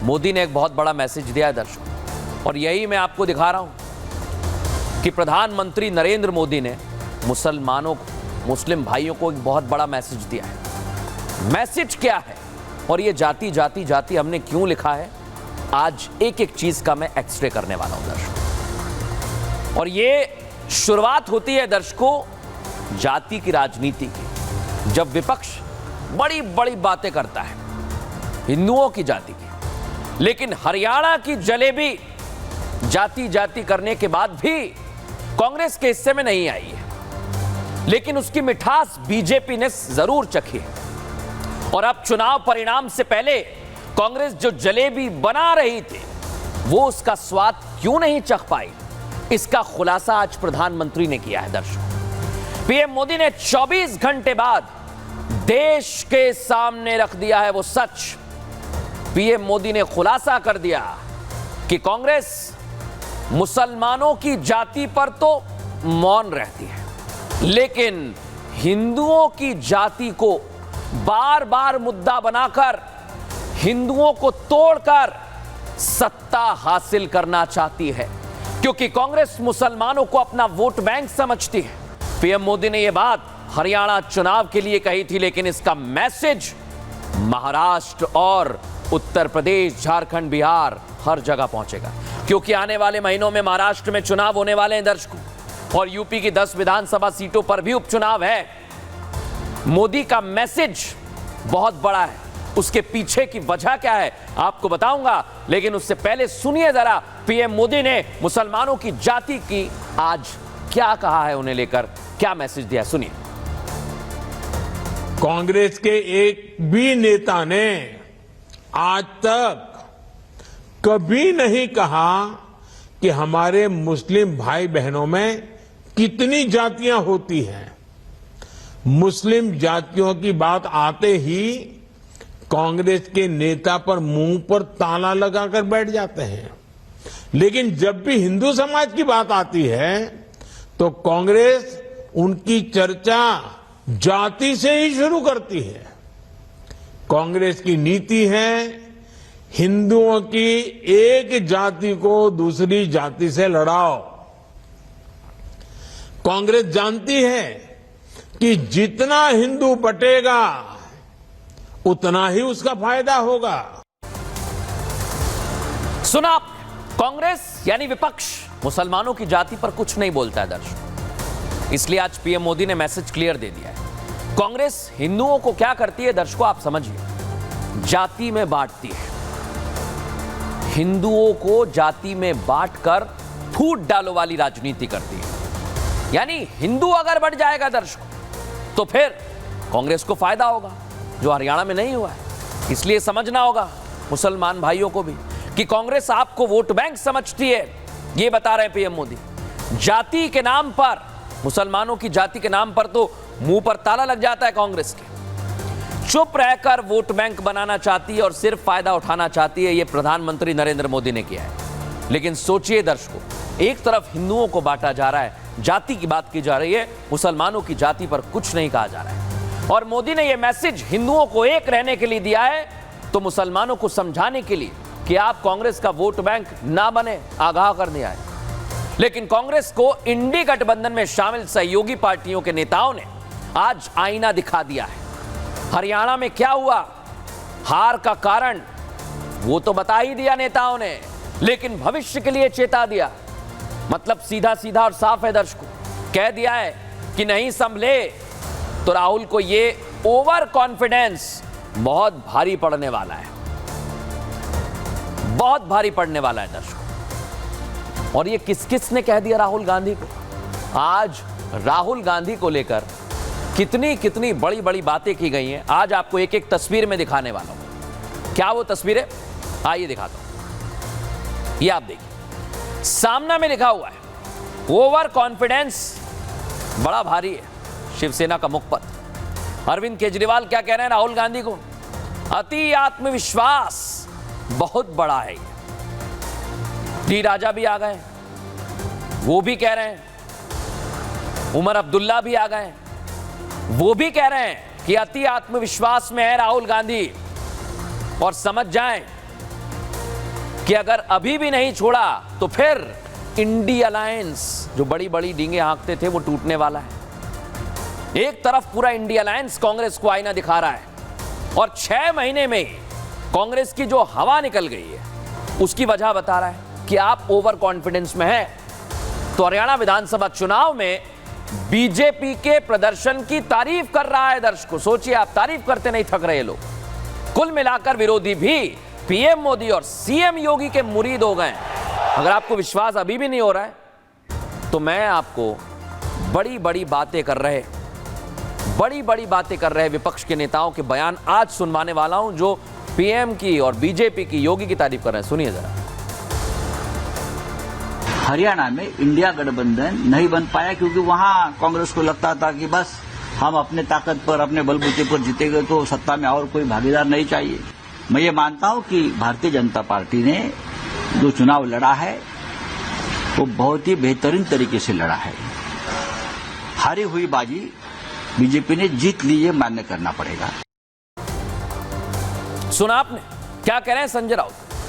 मोदी ने एक बहुत बड़ा मैसेज दिया है दर्शकों, और यही मैं आपको दिखा रहा हूं कि प्रधानमंत्री नरेंद्र मोदी ने मुसलमानों को, मुस्लिम भाइयों को एक बहुत बड़ा मैसेज दिया है। मैसेज क्या है और ये जाति जाति जाति हमने क्यों लिखा है, आज एक एक चीज का मैं एक्सरे करने वाला हूं दर्शकों। और ये शुरुआत होती है दर्शकों जाति की राजनीति की, जब विपक्ष बड़ी बड़ी बातें करता है हिंदुओं की जाति की, लेकिन हरियाणा की जलेबी जाति जाति करने के बाद भी कांग्रेस के हिस्से में नहीं आई है, लेकिन उसकी मिठास बीजेपी ने जरूर चखी है। और अब चुनाव परिणाम से पहले कांग्रेस जो जलेबी बना रही थी वो उसका स्वाद क्यों नहीं चख पाई, इसका खुलासा आज प्रधानमंत्री ने किया है दर्शकों। पीएम मोदी ने 24 घंटे बाद देश के सामने रख दिया है वो सच। पीएम मोदी ने खुलासा कर दिया कि कांग्रेस मुसलमानों की जाति पर तो मौन रहती है, लेकिन हिंदुओं की जाति को बार बार मुद्दा बनाकर हिंदुओं को तोड़कर सत्ता हासिल करना चाहती है, क्योंकि कांग्रेस मुसलमानों को अपना वोट बैंक समझती है। पीएम मोदी ने यह बात हरियाणा चुनाव के लिए कही थी, लेकिन इसका मैसेज महाराष्ट्र और उत्तर प्रदेश, झारखंड, बिहार हर जगह पहुंचेगा, क्योंकि आने वाले महीनों में महाराष्ट्र में चुनाव होने वाले हैं दर्शकों, और यूपी की 10 विधानसभा सीटों पर भी उपचुनाव है। मोदी का मैसेज बहुत बड़ा है, उसके पीछे की वजह क्या है आपको बताऊंगा, लेकिन उससे पहले सुनिए जरा पीएम मोदी ने मुसलमानों की जाति की आज क्या कहा है, उन्हें लेकर क्या मैसेज दिया, सुनिए। कांग्रेस के एक भी नेता ने आज तक कभी नहीं कहा कि हमारे मुस्लिम भाई बहनों में कितनी जातियां होती हैं। मुस्लिम जातियों की बात आते ही कांग्रेस के नेता पर मुंह पर ताला लगाकर बैठ जाते हैं, लेकिन जब भी हिंदू समाज की बात आती है तो कांग्रेस उनकी चर्चा जाति से ही शुरू करती है। कांग्रेस की नीति है हिंदुओं की एक जाति को दूसरी जाति से लड़ाओ। कांग्रेस जानती है कि जितना हिंदू बटेगा उतना ही उसका फायदा होगा। सुना, कांग्रेस यानी विपक्ष मुसलमानों की जाति पर कुछ नहीं बोलता है दर्शकों, इसलिए आज पीएम मोदी ने मैसेज क्लियर दे दिया है। कांग्रेस हिंदुओं को क्या करती है दर्शकों, आप समझिए, जाति में बांटती है। हिंदुओं को जाति में बांटकर फूट डालो वाली राजनीति करती है, यानी हिंदू अगर बढ़ जाएगा दर्शकों तो फिर कांग्रेस को फायदा होगा, जो हरियाणा में नहीं हुआ है। इसलिए समझना होगा मुसलमान भाइयों को भी कि कांग्रेस आपको वोट बैंक समझती है, ये बता रहे हैं पीएम मोदी। जाति के नाम पर, मुसलमानों की जाति के नाम पर तो मुंह पर ताला लग जाता है कांग्रेस के। चुप रहकर वोट बैंक बनाना चाहती है और सिर्फ फायदा उठाना चाहती है, यह प्रधानमंत्री नरेंद्र मोदी ने किया है। लेकिन सोचिए दर्शकों, एक तरफ हिंदुओं को बांटा जा रहा है, जाति की बात की जा रही है, मुसलमानों की जाति पर कुछ नहीं कहा जा रहा है। और मोदी ने यह मैसेज हिंदुओं को एक रहने के लिए दिया है, तो मुसलमानों को समझाने के लिए कि आप कांग्रेस का वोट बैंक ना बने, आगाह कर दिया है। लेकिन कांग्रेस को इंडी गठबंधन में शामिल सहयोगी पार्टियों के नेताओं ने आज आईना दिखा दिया है। हरियाणा में क्या हुआ, हार का कारण वो तो बता ही दिया नेताओं ने, लेकिन भविष्य के लिए चेता दिया। मतलब सीधा सीधा और साफ है दर्शकों, कह दिया है कि नहीं संभले तो राहुल को ये ओवर कॉन्फिडेंस बहुत भारी पड़ने वाला है, बहुत भारी पड़ने वाला है दर्शकों। और ये किस किस ने कह दिया राहुल गांधी को? आज राहुल गांधी को लेकर कितनी कितनी बड़ी बड़ी बातें की गई हैं, आज आपको एक एक तस्वीर में दिखाने वाला हूं। क्या वो तस्वीरें, आइए दिखाता हूं। ये आप देखिए, सामना में लिखा हुआ है ओवर कॉन्फिडेंस बड़ा भारी है, शिवसेना का मुखपत्र। अरविंद केजरीवाल क्या कह रहे हैं राहुल गांधी को? अति आत्मविश्वास बहुत बड़ा है। डी राजा भी आ गए, वो भी कह रहे हैं। उमर अब्दुल्ला भी आ गए, वो भी कह रहे हैं कि अति आत्मविश्वास में है राहुल गांधी। और समझ जाएं कि अगर अभी भी नहीं छोड़ा तो फिर इंडी अलायंस, जो बड़ी बड़ी डींगे हाँकते थे, वो टूटने वाला है। एक तरफ पूरा इंडी अलायंस कांग्रेस को आईना दिखा रहा है और 6 महीने में कांग्रेस की जो हवा निकल गई है उसकी वजह बता रहा है कि आप ओवर कॉन्फिडेंस में हैं। तो हरियाणा विधानसभा चुनाव में बीजेपी के प्रदर्शन की तारीफ कर रहा है दर्शकों। सोचिए, आप तारीफ करते नहीं थक रहे लोग। कुल मिलाकर विरोधी भी पीएम मोदी और सीएम योगी के मुरीद हो गए। अगर आपको विश्वास अभी भी नहीं हो रहा है तो मैं आपको बड़ी बड़ी बातें कर रहे विपक्ष के नेताओं के बयान आज सुनवाने वाला हूं, जो पीएम की और बीजेपी की, योगी की तारीफ कर रहे हैं। सुनिए जरा। हरियाणा में इंडिया गठबंधन नहीं बन पाया क्योंकि वहां कांग्रेस को लगता था कि बस हम अपने ताकत पर, अपने बलबूते पर जीतेंगे तो सत्ता में और कोई भागीदार नहीं चाहिए। मैं ये मानता हूं कि भारतीय जनता पार्टी ने जो चुनाव लड़ा है वो बहुत ही बेहतरीन तरीके से लड़ा है। हारी हुई बाजी बीजेपी ने जीत ली, ये मान्य करना पड़ेगा। सुना आपने क्या कह रहे हैं संजय राउत।